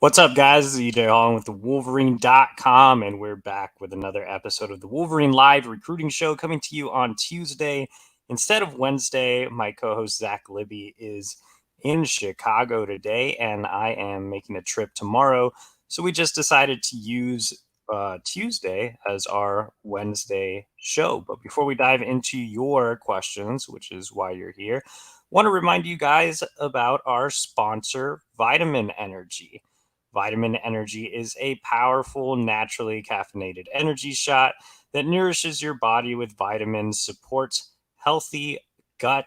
What's up, guys? This is EJ Holland with the Wolverine.com, and we're back with another episode of the Wolverine Live Recruiting Show coming to you on Tuesday instead of Wednesday. My co-host Zach Libby is in Chicago today, and I am making a trip tomorrow. So we just decided to use Tuesday as our Wednesday show. But before we dive into your questions, which is why you're here, want to remind you guys about our sponsor, Vitamin Energy. Vitamin Energy is a powerful, naturally caffeinated energy shot that nourishes your body with vitamins, supports healthy gut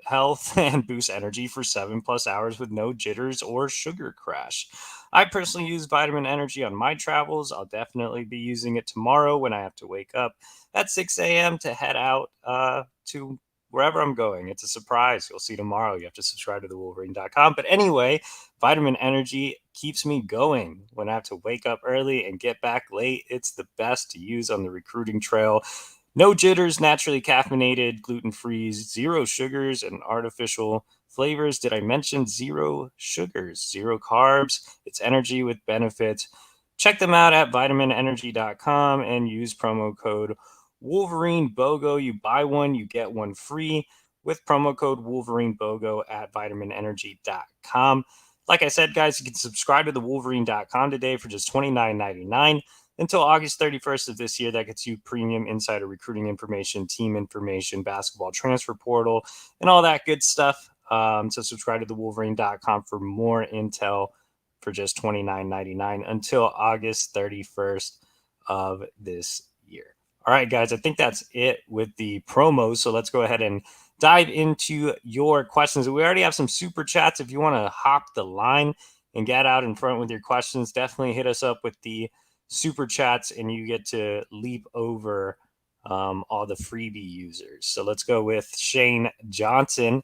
health, and boosts energy for 7+ hours with no jitters or sugar crash. I personally use Vitamin Energy on my travels. I'll definitely be using it tomorrow when I have to wake up at 6 a.m. to head out to wherever I'm going. It's a surprise. You'll see tomorrow. You have to subscribe to the Wolverine.com. But anyway, Vitamin Energy keeps me going when I have to wake up early and get back late. It's the best to use on the recruiting trail. No jitters, naturally caffeinated, gluten-free, zero sugars, and artificial flavors. Did I mention zero sugars, zero carbs? It's energy with benefits. Check them out at vitaminenergy.com and use promo code Wolverine BOGO. You buy one, you get one free with promo code Wolverine BOGO at vitaminenergy.com. Like I said, guys, you can subscribe to the Wolverine.com today for just $29.99 until August 31st of this year. That gets you premium insider recruiting information, team information, basketball transfer portal, and all that good stuff. So subscribe to the Wolverine.com for more intel for just $29.99 until August 31st of this year. All right, guys, I think that's it with the promos. So let's go ahead and dive into your questions. We already have some super chats. If you want to hop the line and get out in front with your questions, definitely hit us up with the super chats and you get to leap over all the freebie users. So let's go with Shane Johnson,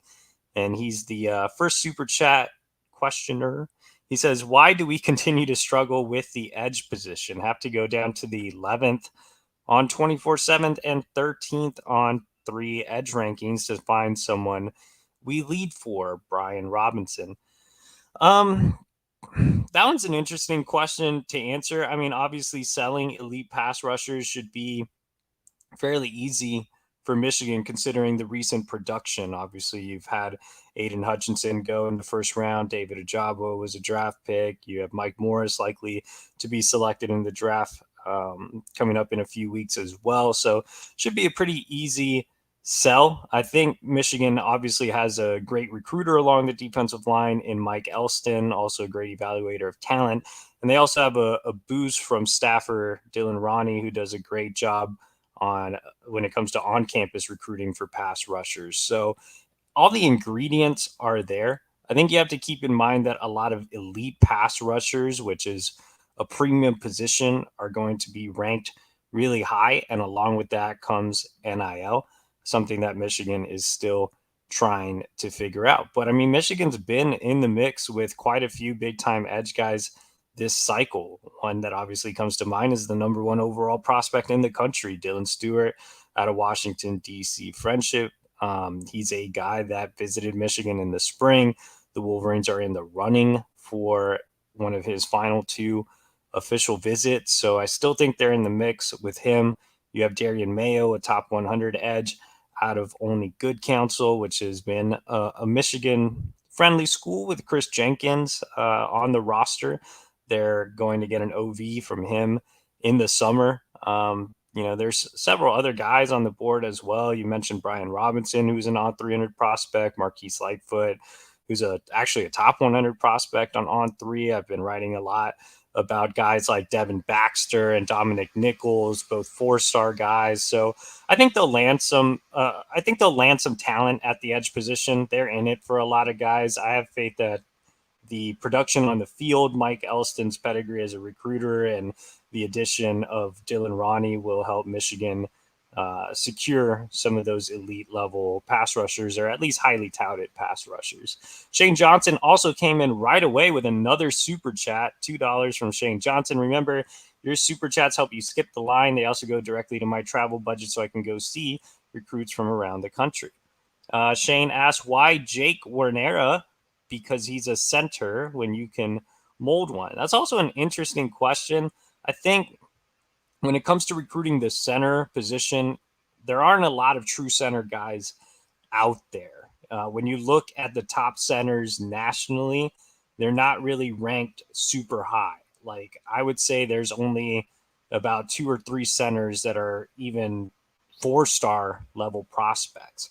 and he's the first super chat questioner. He says, why do we continue to struggle with the edge position? Have to go down to the 11th on 24/7 and 13th on 3 edge rankings to find someone we lead for, Brian Robinson. That one's an interesting question to answer. I mean, obviously, selling elite pass rushers should be fairly easy for Michigan, considering the recent production. Obviously, you've had Aiden Hutchinson go in the first round. David Ojabo was a draft pick. You have Mike Morris likely to be selected in the draft coming up in a few weeks as well. So should be a pretty easy sell. I think Michigan obviously has a great recruiter along the defensive line in Mike Elston, also a great evaluator of talent. And they also have a boost from staffer Dylan Ronnie, who does a great job on when it comes to on-campus recruiting for pass rushers. So all the ingredients are there. I think you have to keep in mind that a lot of elite pass rushers, which is a premium position, are going to be ranked really high. And along with that comes NIL, something that Michigan is still trying to figure out. But I mean, Michigan's been in the mix with quite a few big time edge guys this cycle. One that obviously comes to mind is the number 1 overall prospect in the country, Dylan Stewart out of Washington, D.C. Friendship. He's a guy that visited Michigan in the spring. The Wolverines are in the running for one of his final 2 official visits. So I still think they're in the mix with him. You have Darian Mayo, a top 100 edge out of Only Good Counsel, which has been a Michigan friendly school with Chris Jenkins on the roster. They're going to get an OV from him in the summer. There's several other guys on the board as well. You mentioned Brian Robinson, who's an on 300 prospect, Marquise Lightfoot, who's actually a top 100 prospect on 3. I've been writing a lot about guys like Devin Baxter and Dominic Nichols, both 4-star guys. So I think they'll land some. I think they'll land some talent at the edge position. They're in it for a lot of guys. I have faith that the production on the field, Mike Elston's pedigree as a recruiter, and the addition of Dylan Ronnie will help Michigan secure some of those elite level pass rushers, or at least highly touted pass rushers. Shane Johnson also came in right away with another super chat, $2 from Shane Johnson. Remember, your super chats help you skip the line. They also go directly to my travel budget so I can go see recruits from around the country. Shane asked, why Jake Wernera? Because he's a center when you can mold one? That's also an interesting question. I think when it comes to recruiting the center position, there aren't a lot of true center guys out there. When you look at the top centers nationally, they're not really ranked super high. Like, I would say there's only about 2 or 3 centers that are even 4-star level prospects.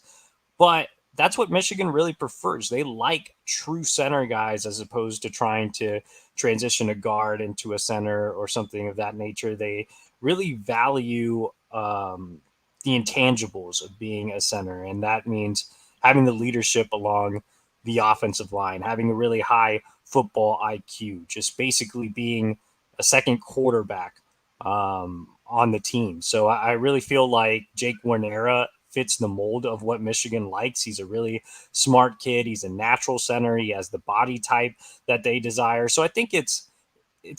But that's what Michigan really prefers. They like true center guys as opposed to trying to transition a guard into a center or something of that nature. They really value the intangibles of being a center, and that means having the leadership along the offensive line, having a really high football IQ, just basically being a second quarterback on the team. So I really feel like Jake Warnera fits the mold of what Michigan likes. He's a really smart kid. He's a natural center. He has the body type that they desire. So I think it's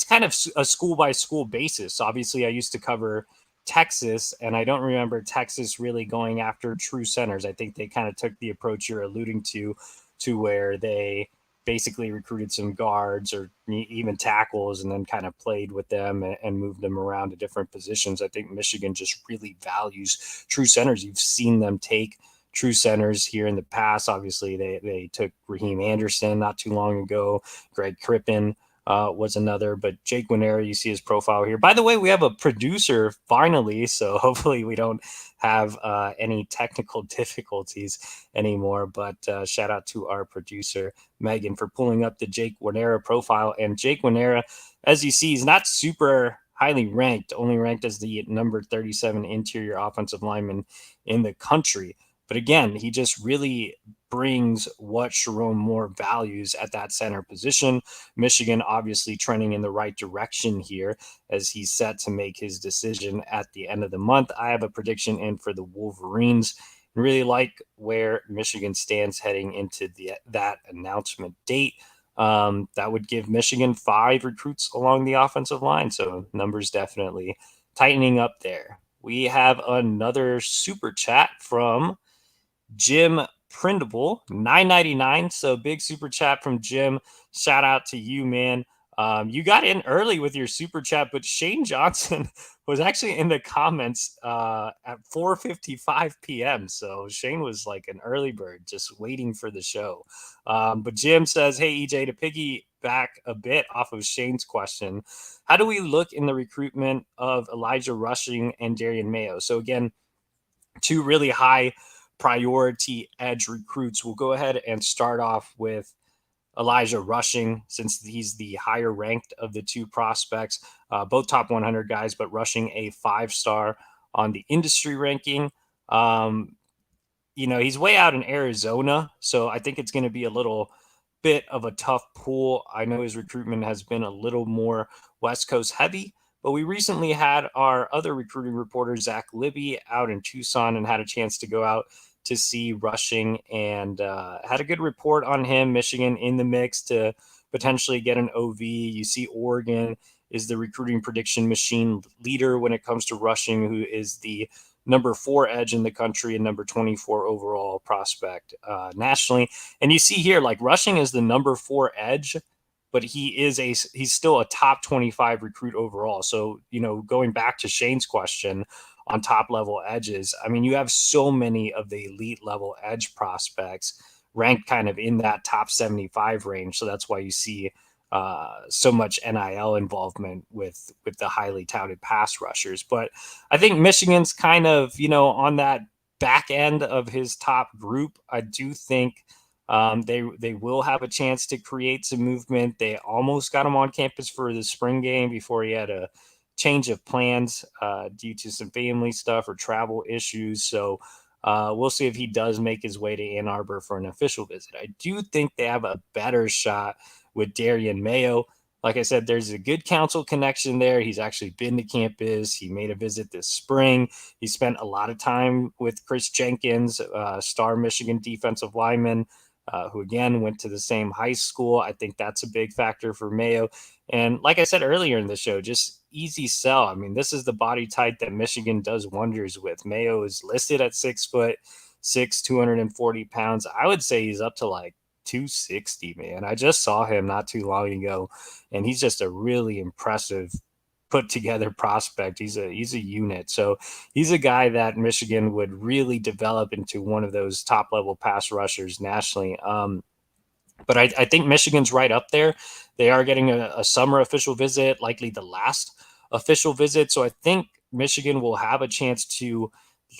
kind of a school by school basis. Obviously, I used to cover Texas, and I don't remember Texas really going after true centers. I think they kind of took the approach you're alluding to where they basically recruited some guards or even tackles and then kind of played with them and moved them around to different positions. I think Michigan just really values true centers. You've seen them take true centers here in the past. Obviously, they took Raheem Anderson not too long ago. Greg Crippen was another, but Jake Winera, you see his profile here. By the way, we have a producer finally, so hopefully we don't have any technical difficulties anymore. But shout out to our producer Megan for pulling up the Jake Winera profile. And Jake Winera, as you see, he's not super highly ranked, only ranked as the number 37 interior offensive lineman in the country. But again, he just really brings what Sharon Moore values at that center position. Michigan obviously trending in the right direction here as he's set to make his decision at the end of the month. I have a prediction in for the Wolverines. Really like where Michigan stands heading into that announcement date. That would give Michigan 5 recruits along the offensive line. So numbers definitely tightening up there. We have another super chat from Jim Printable, $9.99. So big super chat from Jim. Shout out to you, man. You got in early with your super chat, but Shane Johnson was actually in the comments at 4:55 p.m. So Shane was like an early bird, just waiting for the show. But Jim says, "Hey EJ, to piggyback a bit off of Shane's question, how do we look in the recruitment of Elijah Rushing and Darian Mayo?" So again, 2 really high priority edge recruits. We'll go ahead and start off with Elijah Rushing, since he's the higher ranked of the 2 prospects, both top 100 guys, but Rushing a 5-star on the industry ranking. He's way out in Arizona, so I think it's going to be a little bit of a tough pool. I know his recruitment has been a little more West Coast heavy, but we recently had our other recruiting reporter, Zach Libby, out in Tucson and had a chance to go out to see Rushing and had a good report on him. Michigan in the mix to potentially get an OV. You see Oregon is the recruiting prediction machine leader when it comes to Rushing, who is the number 4 edge in the country and number 24 overall prospect nationally. And you see here, like, Rushing is the number 4 edge, but he's still a top 25 recruit overall. So, going back to Shane's question on top level edges, I mean, you have so many of the elite level edge prospects ranked kind of in that top 75 range. So that's why you see so much NIL involvement with the highly touted pass rushers. But I think Michigan's kind of, on that back end of his top group. I do think they will have a chance to create some movement. They almost got him on campus for the spring game before he had a change of plans due to some family stuff or travel issues. So we'll see if he does make his way to Ann Arbor for an official visit. I do think they have a better shot with Darian Mayo. Like I said, there's a good council connection there. He's actually been to campus. He made a visit this spring. He spent a lot of time with Chris Jenkins, star Michigan defensive lineman, who again went to the same high school. I think that's a big factor for Mayo. And like I said earlier in the show, just easy sell. I mean, this is the body type that Michigan does wonders with. Mayo is listed at 6'6", 240 pounds. I would say he's up to like 260, man. I just saw him not too long ago, and he's just a really impressive put together prospect. He's a unit. So he's a guy that Michigan would really develop into one of those top level pass rushers nationally. But I think Michigan's right up there. They are getting a summer official visit, likely the last official visit. So I think Michigan will have a chance to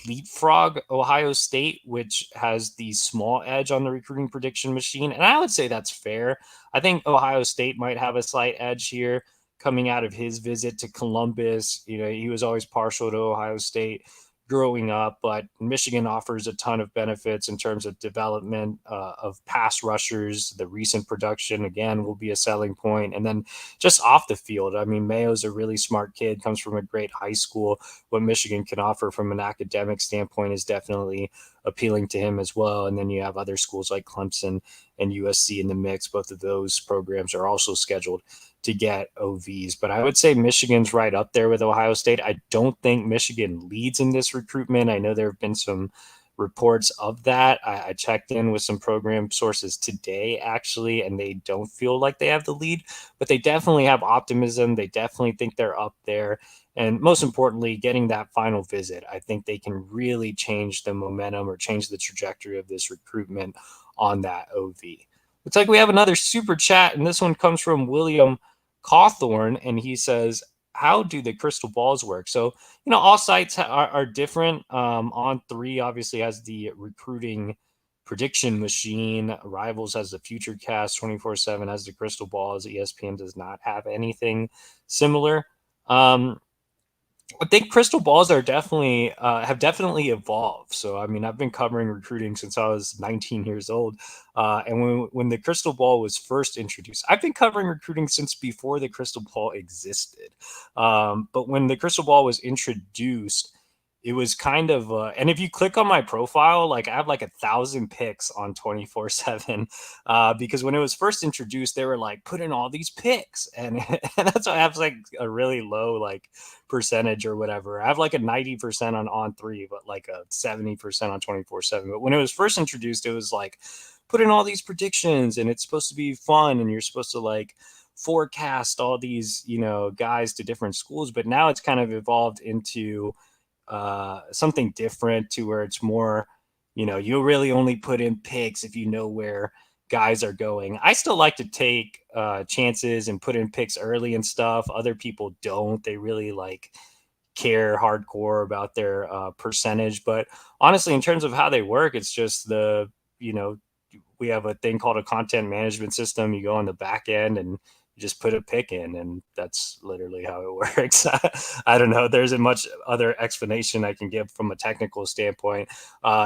leapfrog Ohio State, which has the small edge on the recruiting prediction machine. And I would say that's fair. I think Ohio State might have a slight edge here coming out of his visit to Columbus. You know, he was always partial to Ohio State growing up, but Michigan offers a ton of benefits in terms of development of pass rushers. The recent production, again, will be a selling point. And then just off the field, I mean, Mayo's a really smart kid, comes from a great high school. What Michigan can offer from an academic standpoint is definitely appealing to him as well. And then you have other schools like Clemson and USC in the mix. Both of those programs are also scheduled to get OVs. But I would say Michigan's right up there with Ohio State. I don't think Michigan leads in this recruitment. I know there have been some reports of that. I checked in with some program sources today, actually, and they don't feel like they have the lead, but they definitely have optimism. They definitely think they're up there. And most importantly, getting that final visit, I think they can really change the momentum or change the trajectory of this recruitment on that OV. Looks like we have another super chat, and this one comes from William Cawthorn, and he says, how do the crystal balls work? So, you know, all sites are different. On3 obviously has the recruiting prediction machine. Rivals has the future cast. 24/7 has the crystal balls. ESPN does not have anything similar. I think crystal balls are definitely have definitely evolved. So I mean, I've been covering recruiting since I was 19 years old, and when the crystal ball was first introduced, I've been covering recruiting since before the crystal ball existed. But when the crystal ball was introduced, it was kind of and if you click on my profile, like I have like 1,000 picks on 24/7 because when it was first introduced, they were like put in all these picks, and, and that's why I have like a really low like percentage or whatever. I have like a 90% on3, but like a 70% on 24/7. But when it was first introduced, it was like put in all these predictions and it's supposed to be fun and you're supposed to like forecast all these, you know, guys to different schools. But now it's kind of evolved into something different to where it's more, you know, you really only put in picks if you know where guys are going. I still like to take chances and put in picks early and stuff. Other people don't. They really like care hardcore about their percentage. But honestly, in terms of how they work, it's just the, you know, we have a thing called a content management system. You go on the back end and you just put a pick in, and that's literally how it works. I don't know. There isn't much other explanation I can give from a technical standpoint.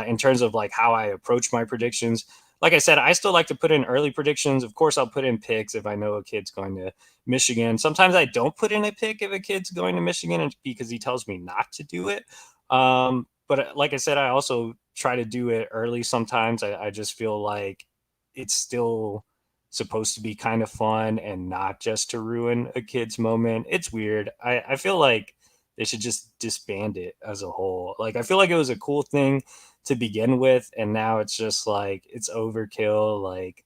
In terms of like how I approach my predictions, like I said, I still like to put in early predictions. Of course, I'll put in picks if I know a kid's going to Michigan. Sometimes I don't put in a pick if a kid's going to Michigan because he tells me not to do it. But like I said, I also try to do it early sometimes. I just feel like it's still supposed to be kind of fun and not just to ruin a kid's moment. It's weird. I feel like they should just disband it as a whole. Like, I feel like it was a cool thing to begin with, and now it's just like it's overkill. Like,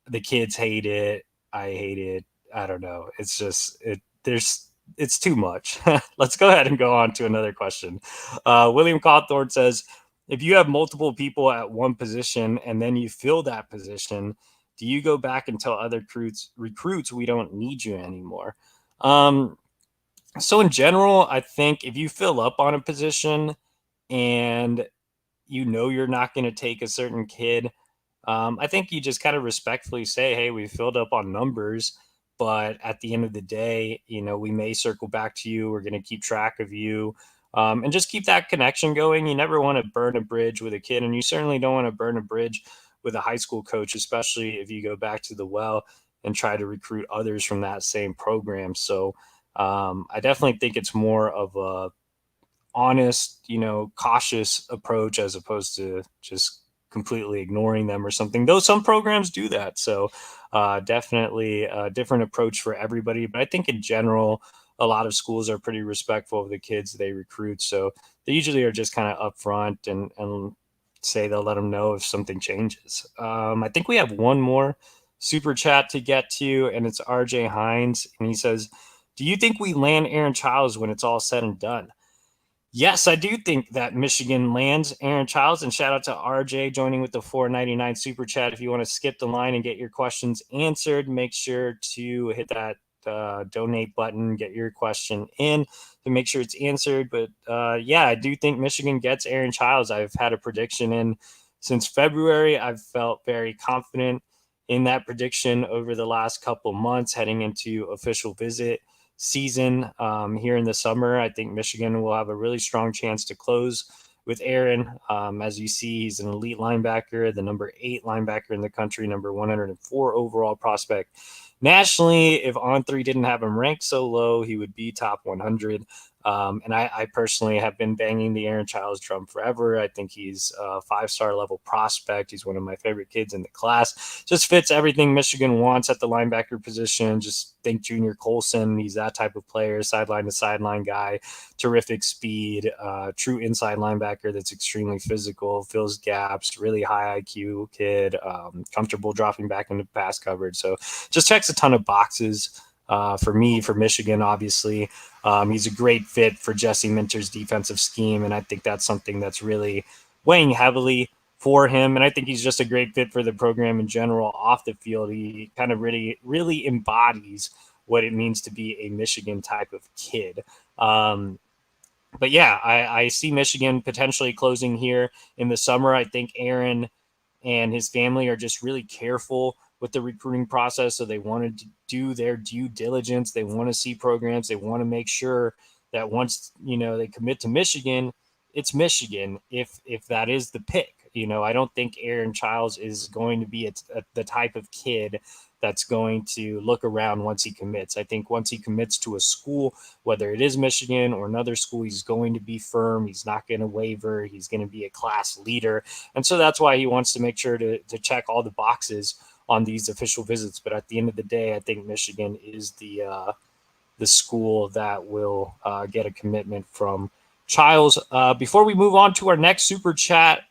the kids hate it. I hate it. I don't know. It's just it's too much. Let's go ahead and go on to another question. William Cawthorne says, if you have multiple people at one position and then you fill that position, do you go back and tell other recruits we don't need you anymore? So in general, I think if you fill up on a position and you know you're not going to take a certain kid, I think you just kind of respectfully say, hey, we filled up on numbers, but at the end of the day, you know, we may circle back to you. We're going to keep track of you, and just keep that connection going. You never want to burn a bridge with a kid, and you certainly don't want to burn a bridge with a high school coach, especially if you go back to the well and try to recruit others from that same program. So I definitely think it's more of a honest, you know, cautious approach as opposed to just completely ignoring them or something, though some programs do that. So definitely a different approach for everybody. But I think in general, a lot of schools are pretty respectful of the kids they recruit. So they usually are just kind of upfront and say they'll let him know if something changes. I think we have one more super chat to get to, and it's RJ Hines, and he says, "Do you think we land Aaron Childs when it's all said and done?" Yes, I do think that Michigan lands Aaron Childs, and shout out to RJ joining with the $4.99 super chat. If you want to skip the line and get your questions answered, make sure to hit that donate button, get your question in to make sure it's answered. But yeah, I do think Michigan gets Aaron Childs. I've had a prediction in since February. I've felt very confident in that prediction over the last couple months heading into official visit season here in the summer. I think Michigan will have a really strong chance to close with Aaron. As you see, he's an elite linebacker, the number 8 linebacker in the country, number 104 overall prospect. Nationally, if On3 didn't have him ranked so low, he would be top 100. And I personally have been banging the Aaron Childs drum forever. I think he's a 5-star level prospect. He's one of my favorite kids in the class. Just fits everything Michigan wants at the linebacker position. Just think Junior Colson. He's that type of player, sideline to sideline guy, terrific speed, true inside linebacker that's extremely physical, fills gaps, really high IQ kid, comfortable dropping back into pass coverage. So just checks a ton of boxes. For me, for Michigan, obviously. He's a great fit for Jesse Minter's defensive scheme, and I think that's something that's really weighing heavily for him. And I think he's just a great fit for the program in general off the field. He kind of really embodies what it means to be a Michigan type of kid. But yeah, I see Michigan potentially closing here in the summer. I think Aaron and his family are just really careful with the recruiting process. So they wanted to do their due diligence. They want to see programs. They want to make sure that once, they commit to Michigan, it's Michigan. If that is the pick, I don't think Aaron Childs is going to be the type of kid that's going to look around once he commits. I think once he commits to a school, whether it is Michigan or another school, he's going to be firm. He's not going to waver. He's going to be a class leader. And so that's why he wants to make sure to check all the boxes on these official visits. But at the end of the day, I think Michigan is the school that will get a commitment from Childs. Before we move on to our next super chat,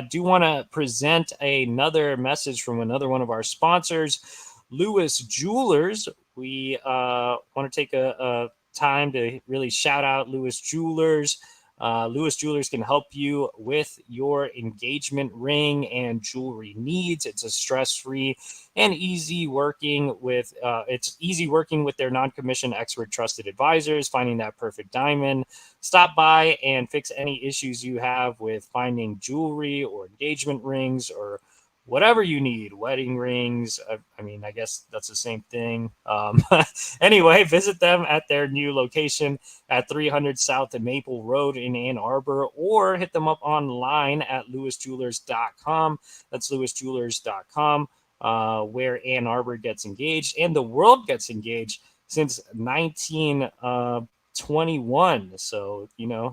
do want to present another message from another one of our sponsors, Lewis Jewelers. We want to take a time to really shout out Lewis Jewelers. Lewis Jewelers can help you with your engagement ring and jewelry needs. It's a stress-free and easy working with. It's easy working with their non-commissioned expert trusted advisors, finding that perfect diamond. Stop by and fix any issues you have with finding jewelry or engagement rings or whatever you need, wedding rings. I guess that's the same thing. Anyway, visit them at their new location at 300 South Maple Road in Ann Arbor, or hit them up online at lewisjewelers.com. That's lewisjewelers.com, where Ann Arbor gets engaged and the world gets engaged since 1921. So,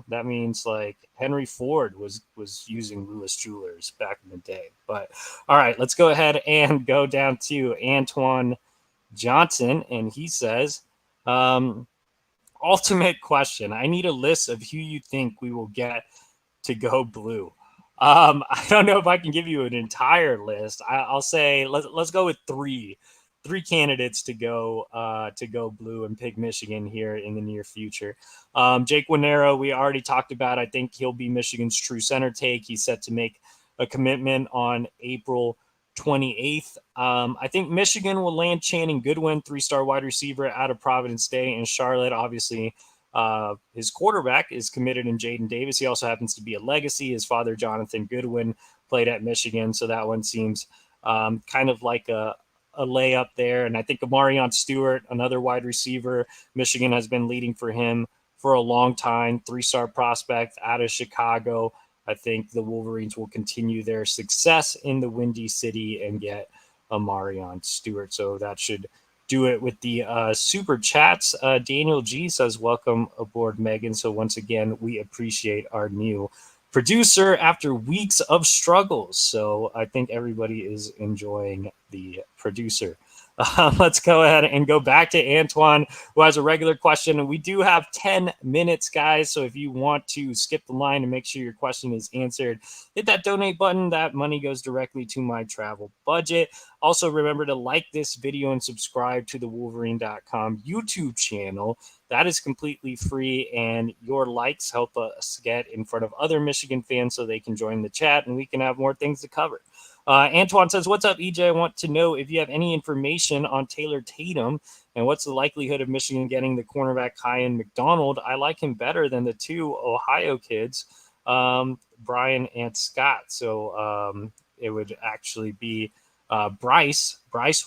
that means like Henry Ford was using Lewis Jewelers back in the day. But all right, let's go ahead and go down to Antoine Johnson. And he says, ultimate question. I need a list of who you think we will get to go blue. I don't know if I can give you an entire list. I'll say let's go with three candidates to go blue and pick Michigan here in the near future. Jake Wanero, we already talked about. I think he'll be Michigan's true center take. He's set to make a commitment on April 28th. I think Michigan will land Channing Goodwin, 3-star wide receiver out of Providence Day in Charlotte. Obviously, his quarterback is committed in Jaden Davis. He also happens to be a legacy. His father, Jonathan Goodwin, played at Michigan, so that one seems kind of like a layup there. And I think Amarion Stewart, another wide receiver, Michigan has been leading for him for a long time, 3-star prospect out of Chicago. I think the Wolverines will continue their success in the Windy City and get Amarion Stewart. So that should do it with the super chats. Daniel G says, welcome aboard, Megan. So once again, we appreciate our new producer after weeks of struggles. So I think everybody is enjoying the producer. Let's go ahead and go back to Antoine, who has a regular question. And we do have 10 minutes, guys. So if you want to skip the line and make sure your question is answered, hit that donate button. That money goes directly to my travel budget. Also, remember to like this video and subscribe to the Wolverine.com YouTube channel. That is completely free, and your likes help us get in front of other Michigan fans so they can join the chat and we can have more things to cover. Antoine says, "What's up, EJ? I want to know if you have any information on Taylor Tatum and what's the likelihood of Michigan getting the cornerback Kyan McDonald. I like him better than the two Ohio kids, Brian and Scott. So it would actually be Bryce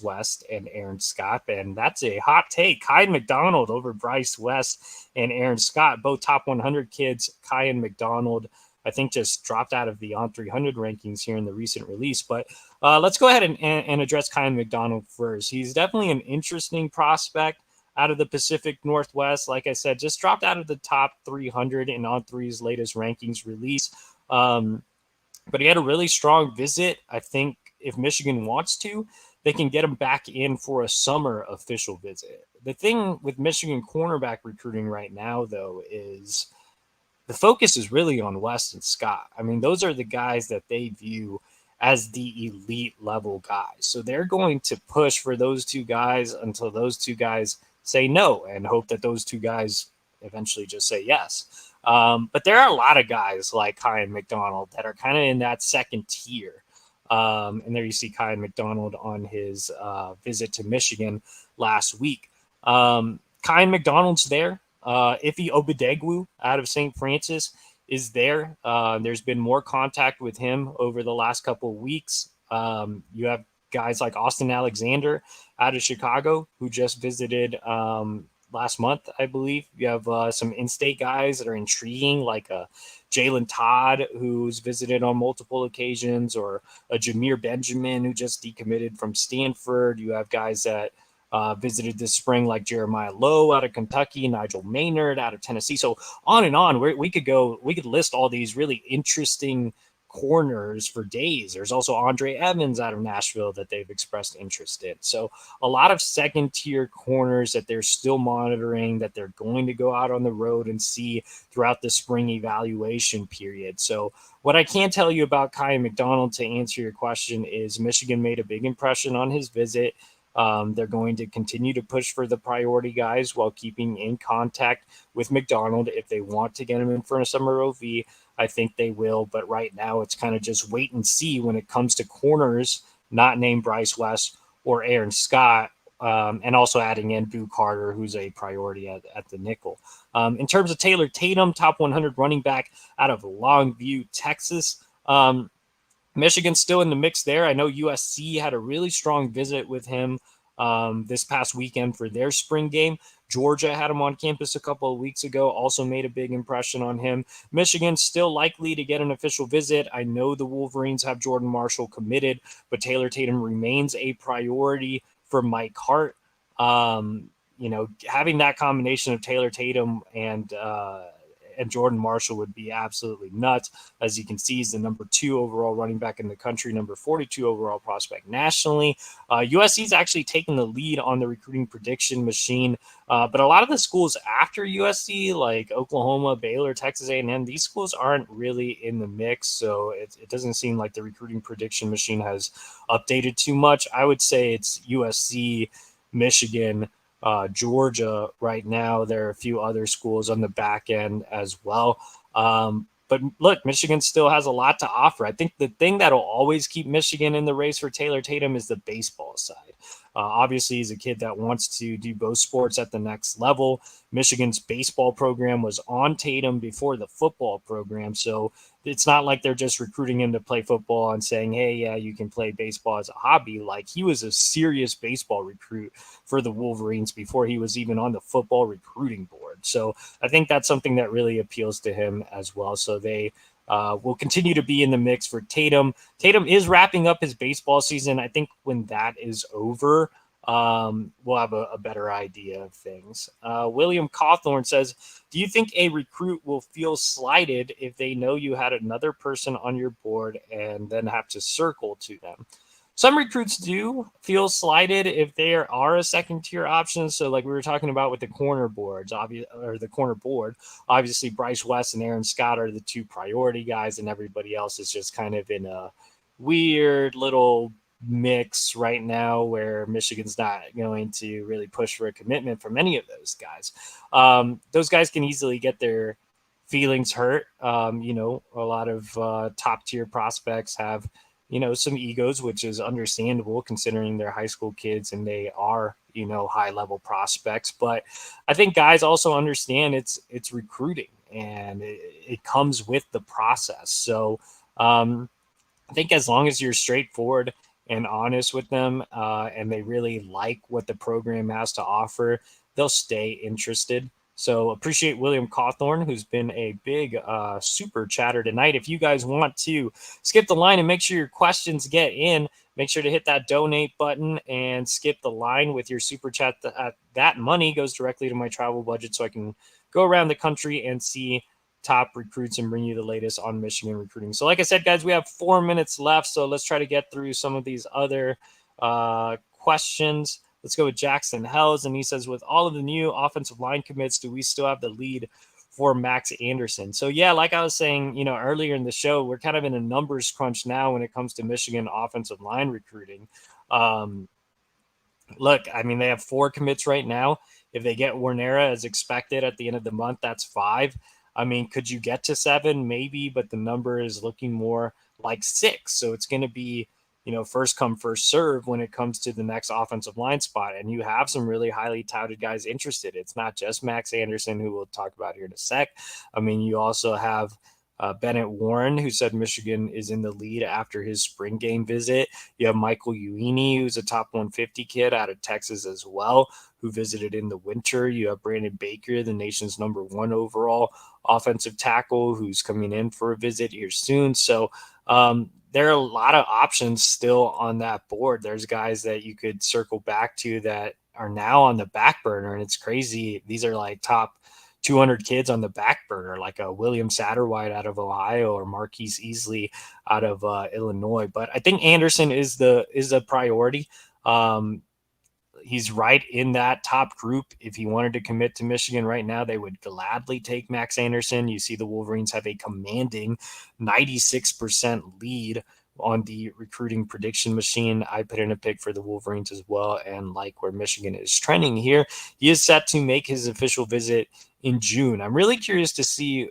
West and Aaron Scott. And that's a hot take. Kyan McDonald over Bryce West and Aaron Scott, both top 100 kids. Kyan McDonald, I think, just dropped out of the On 300 rankings here in the recent release. But let's go ahead and address Kyan McDonald first. He's definitely an interesting prospect out of the Pacific Northwest. Like I said, just dropped out of the top 300 in On3's latest rankings release. But he had a really strong visit. I think if Michigan wants to, they can get him back in for a summer official visit. The thing with Michigan cornerback recruiting right now, though, is the focus is really on West and Scott. I mean, those are the guys that they view as the elite level guys. So they're going to push for those two guys until those two guys say no and hope that those two guys eventually just say yes. But there are a lot of guys like Kyan McDonald that are kind of in that second tier. And there you see Kyan McDonald on his visit to Michigan last week. Kyan McDonald's there. Ife Obadegwu out of St. Francis is there. There's been more contact with him over the last couple of weeks. You have guys like Austin Alexander out of Chicago who just visited last month, I believe. You have some in-state guys that are intriguing, like Jalen Todd, who's visited on multiple occasions, or a Jameer Benjamin, who just decommitted from Stanford. You have guys that visited this spring, like Jeremiah Lowe out of Kentucky, Nigel Maynard out of Tennessee. So on and on. We could list all these really interesting corners for days. There's also Andre Evans out of Nashville that they've expressed interest in. So a lot of second tier corners that they're still monitoring, that they're going to go out on the road and see throughout the spring evaluation period. So what I can tell you about Kyan McDonald, to answer your question, is Michigan made a big impression on his visit. They're going to continue to push for the priority guys while keeping in contact with McDonald. If they want to get him in for a summer OV, I think they will. But right now, it's kind of just wait and see when it comes to corners not named Bryce West or Aaron Scott, and also adding in Boo Carter, who's a priority at the nickel. In terms of Taylor Tatum, top 100 running back out of Longview, Texas. Michigan's still in the mix there. I know USC had a really strong visit with him this past weekend for their spring game. Georgia had him on campus a couple of weeks ago, also made a big impression on him. Michigan's still likely to get an official visit. I know the Wolverines have Jordan Marshall committed, but Taylor Tatum remains a priority for Mike Hart. Having that combination of Taylor Tatum and Jordan Marshall would be absolutely nuts. As you can see, he's the number 2 overall running back in the country, number 42 overall prospect nationally. USC's actually taken the lead on the recruiting prediction machine, but a lot of the schools after USC, like Oklahoma, Baylor, Texas A&M, these schools aren't really in the mix, so it doesn't seem like the recruiting prediction machine has updated too much. I would say it's USC, Michigan, Georgia right now. There are a few other schools on the back end as well. But look, Michigan still has a lot to offer. I think the thing that'll always keep Michigan in the race for Taylor Tatum is the baseball side. Obviously, he's a kid that wants to do both sports at the next level. Michigan's baseball program was on Tatum before the football program, so it's not like they're just recruiting him to play football and saying, hey, yeah, you can play baseball as a hobby. Like, he was a serious baseball recruit for the Wolverines before he was even on the football recruiting board. So I think that's something that really appeals to him as well. So they will continue to be in the mix for Tatum. Tatum is wrapping up his baseball season. I think when that is over, we'll have a better idea of things. William Cawthorn says, do you think a recruit will feel slighted if they know you had another person on your board and then have to circle to them? some recruits do feel slighted if they are a second tier option. So like we were talking about with the corner boards, the corner board, obviously Bryce West and Aaron Scott are the two priority guys, and everybody else is just kind of in a weird little mix right now where Michigan's not going to really push for a commitment from any of those guys. Those guys can easily get their feelings hurt. A lot of top tier prospects have some egos, which is understandable considering they're high school kids and they are, high level prospects. But I think guys also understand it's recruiting and it comes with the process. So I think as long as you're straightforward and honest with them and they really like what the program has to offer, they'll stay interested. So appreciate William Cawthorn, who's been a big super chatter tonight. If you guys want to skip the line and make sure your questions get in, make sure to hit that donate button and skip the line with your super chat. That money goes directly to my travel budget so I can go around the country and see top recruits and bring you the latest on Michigan recruiting. So like I said, guys, we have 4 minutes left. So let's try to get through some of these other questions. Let's go with Jackson Hells. And he says, with all of the new offensive line commits, do we still have the lead for Max Anderson? So yeah, like I was saying, earlier in the show, we're kind of in a numbers crunch now when it comes to Michigan offensive line recruiting. Look, I mean, they have 4 commits right now. If they get Warnera as expected at the end of the month, that's 5. I mean, could you get to 7? Maybe, but the number is looking more like 6. So it's going to be, first come, first serve when it comes to the next offensive line spot. And you have some really highly touted guys interested. It's not just Max Anderson, who we'll talk about here in a sec. I mean, you also have Bennett Warren, who said Michigan is in the lead after his spring game visit. You have Michael Uini, who's a top 150 kid out of Texas as well, who visited in the winter. You have Brandon Baker, the nation's number 1 overall offensive tackle, who's coming in for a visit here soon. So there are a lot of options still on that board. There's guys that you could circle back to that are now on the back burner, and it's crazy. These are like top 200 kids on the back burner, like a William Satterwhite out of Ohio or Marquise Easley out of Illinois. But I think Anderson is a priority. He's right in that top group. If he wanted to commit to Michigan right now, they would gladly take Max Anderson. You see the Wolverines have a commanding 96% lead on the recruiting prediction machine. I put in a pick for the Wolverines as well, and like where Michigan is trending here, he is set to make his official visit in June. I'm really curious to see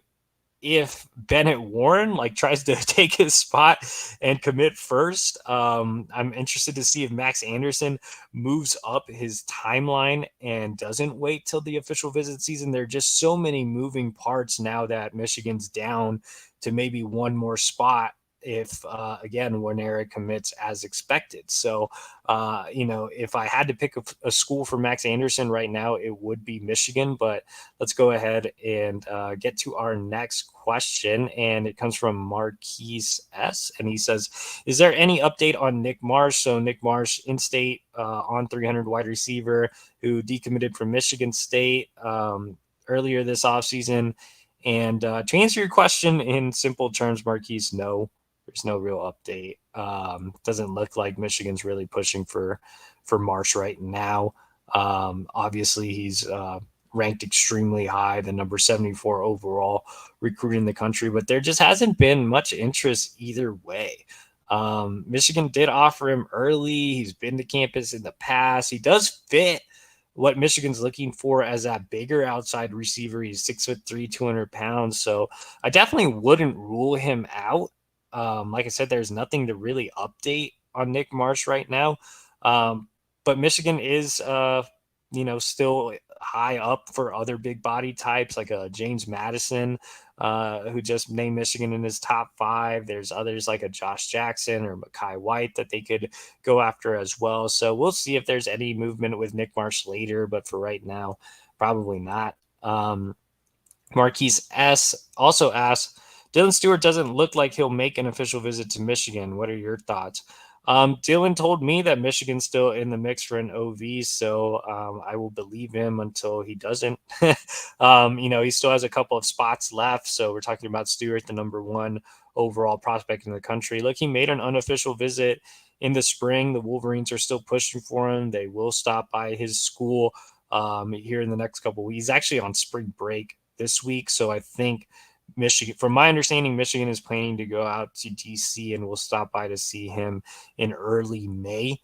if Bennett Warren tries to take his spot and commit first. I'm interested to see if Max Anderson moves up his timeline and doesn't wait till the official visit season. There are just so many moving parts now that Michigan's down to maybe one more spot if again Warnera commits as expected. So if I had to pick a school for Max Anderson right now, it would be Michigan. But let's go ahead and get to our next question, and it comes from Marquise S. And he says, is there any update on Nick Marsh? So Nick Marsh, in-state on 300 wide receiver who decommitted from Michigan State earlier this offseason. And to answer your question in simple terms, Marquise, no. There's no real update. Doesn't look like Michigan's really pushing for Marsh right now. Obviously, he's ranked extremely high, the number 74 overall recruit in the country, but there just hasn't been much interest either way. Michigan did offer him early. He's been to campus in the past. He does fit what Michigan's looking for as that bigger outside receiver. He's 6'3", 200 pounds. So I definitely wouldn't rule him out. Like I said, there's nothing to really update on Nick Marsh right now. But Michigan is, still high up for other big body types like a James Madison, who just named Michigan in his top 5. There's others like a Josh Jackson or Mekhi White that they could go after as well. So we'll see if there's any movement with Nick Marsh later, but for right now, probably not. Marquise S. also asks, Dylan Stewart doesn't look like he'll make an official visit to Michigan. What are your thoughts? Dylan told me that Michigan's still in the mix for an OV, so I will believe him until he doesn't. He still has a couple of spots left, so we're talking about Stewart, the number 1 overall prospect in the country. Look, he made an unofficial visit in the spring. The Wolverines are still pushing for him. They will stop by his school here in the next couple of weeks. He's actually on spring break this week, so I think Michigan, from my understanding, Michigan is planning to go out to DC and we'll stop by to see him in early May.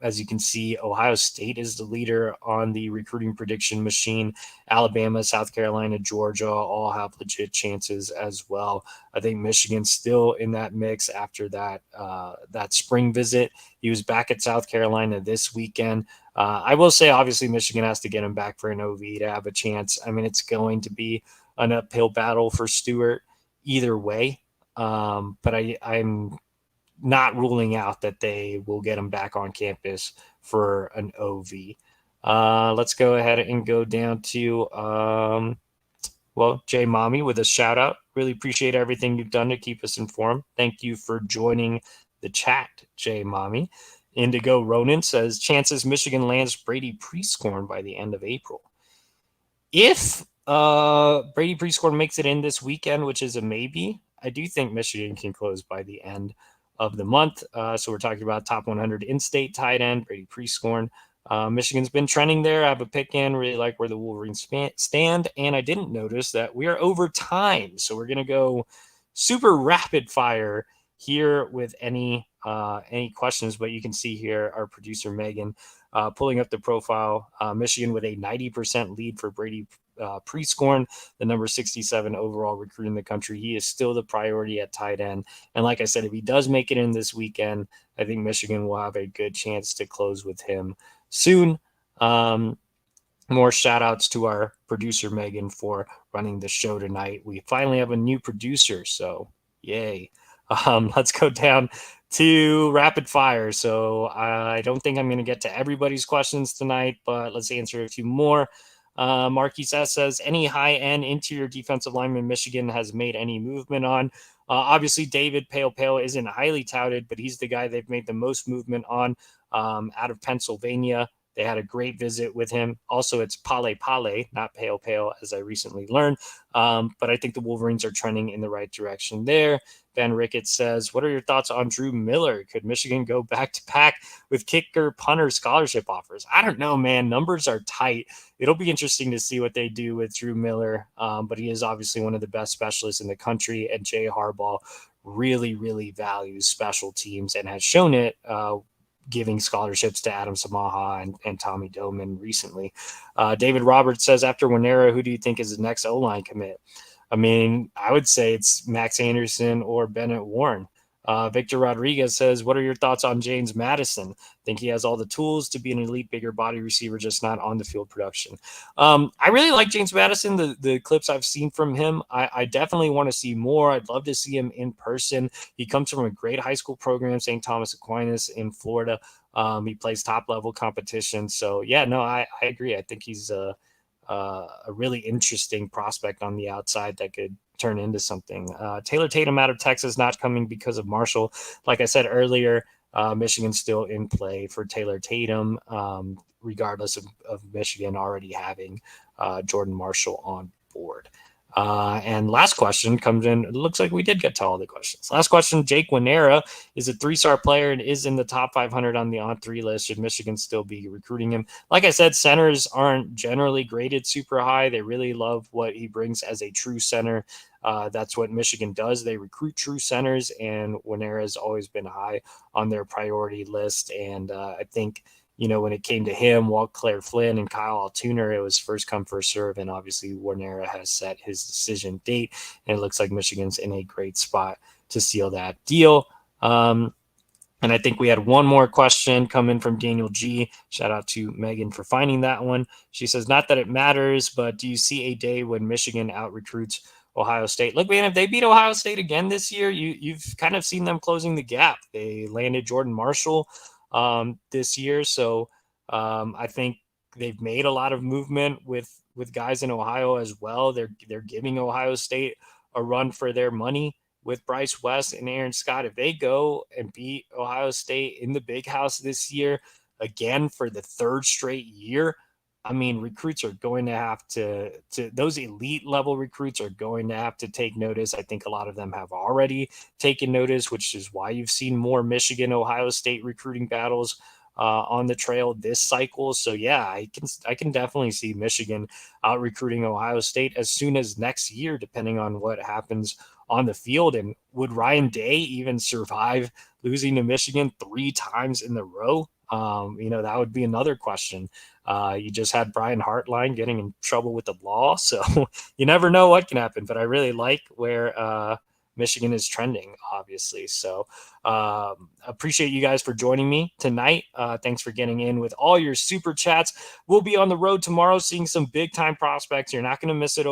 As you can see, Ohio State is the leader on the recruiting prediction machine. Alabama, South Carolina, Georgia all have legit chances as well. I think Michigan's still in that mix after that spring visit. He was back at South Carolina this weekend. I will say, obviously, Michigan has to get him back for an OV to have a chance. I mean, it's going to be an uphill battle for Stewart either way. But I'm not ruling out that they will get him back on campus for an OV. Let's go ahead and go down to, Jay Mommy with a shout out. Really appreciate everything you've done to keep us informed. Thank you for joining the chat, Jay Mommy. Indigo Ronan says, chances Michigan lands Brady Prieskorn by the end of April. If Brady Prieskorn makes it in this weekend, which is a maybe, I do think Michigan can close by the end of the month. So we're talking about top 100 in-state tight end, Brady Prieskorn. Michigan's been trending there. I have a pick in, really like where the Wolverines stand. And I didn't notice that we are over time. So we're going to go super rapid fire here with any questions. But you can see here our producer, Megan, pulling up the profile. Michigan with a 90% lead for Brady Prieskorn, the number 67 overall recruit in the country. He is still the priority at tight end. And like I said, if he does make it in this weekend, I think Michigan will have a good chance to close with him soon. More shout outs to our producer, Megan, for running the show tonight. We finally have a new producer, so yay. Let's go down to rapid fire. So I don't think I'm going to get to everybody's questions tonight, but let's answer a few more. Marquis S says, any high-end interior defensive lineman Michigan has made any movement on? Obviously, David Pale isn't highly touted, but he's the guy they've made the most movement on out of Pennsylvania. They had a great visit with him. Also, it's Pale, not Pale, as I recently learned. But I think the Wolverines are trending in the right direction there. Ben Ricketts says, what are your thoughts on Drew Miller? Could Michigan go back-to-back with kicker punter scholarship offers? I don't know, man. Numbers are tight. It'll be interesting to see what they do with Drew Miller. But he is obviously one of the best specialists in the country. And Jay Harbaugh really, really values special teams and has shown it giving scholarships to Adam Samaha and Tommy Doman recently. David Roberts says, after Winera, who do you think is the next O-line commit? I mean, I would say it's Max Anderson or Bennett Warren. Victor Rodriguez says, what are your thoughts on James Madison? Think he has all the tools to be an elite, bigger body receiver, just not on the field production. I really like James Madison, the clips I've seen from him. I definitely want to see more. I'd love to see him in person. He comes from a great high school program, St. Thomas Aquinas in Florida. He plays top-level competition. So, yeah, no, I agree. I think he's a really interesting prospect on the outside that could turn into something. Taylor Tatum out of Texas, not coming because of Marshall. Like I said earlier, Michigan's still in play for Taylor Tatum, regardless of Michigan already having Jordan Marshall on board. And last question comes in. It looks like we did get to all the questions. Last question, Jake Winera is a 3-star player and is in the top 500 on the on-3 list. Should Michigan still be recruiting him? Like I said, centers aren't generally graded super high. They really love what he brings as a true center. That's what Michigan does. They recruit true centers, and Winera has always been high on their priority list. And I think, when it came to him, Walt Claire Flynn and Kyle Altuner, it was first come, first serve. And obviously Winera has set his decision date, and it looks like Michigan's in a great spot to seal that deal. And I think we had one more question come in from Daniel G. Shout out to Megan for finding that one. She says, not that it matters, but do you see a day when Michigan out recruits Ohio State? Look, man, if they beat Ohio State again this year, you've kind of seen them closing the gap. They landed Jordan Marshall this year. So I think they've made a lot of movement with guys in Ohio as well. They're giving Ohio State a run for their money with Bryce West and Aaron Scott. If they go and beat Ohio State in the Big House this year, again for the third straight year, I mean, recruits are going to have to those elite level recruits are going to have to take notice. I think a lot of them have already taken notice, which is why you've seen more Michigan, Ohio State recruiting battles on the trail this cycle. So yeah, I can definitely see Michigan out recruiting Ohio State as soon as next year, depending on what happens on the field. And would Ryan Day even survive losing to Michigan 3 times in the row? That would be another question. You just had Brian Hartline getting in trouble with the law, so you never know what can happen. But I really like where Michigan is trending, obviously. So appreciate you guys for joining me tonight. Thanks for getting in with all your super chats. We'll be on the road tomorrow, seeing some big time prospects. You're not going to miss it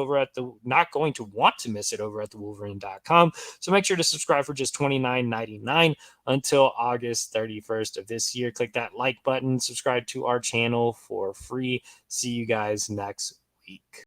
not going to want to miss it over at the Wolverine.com. So make sure to subscribe for just $29.99 until August 31st of this year. Click that like button, subscribe to our channel for free. See you guys next week.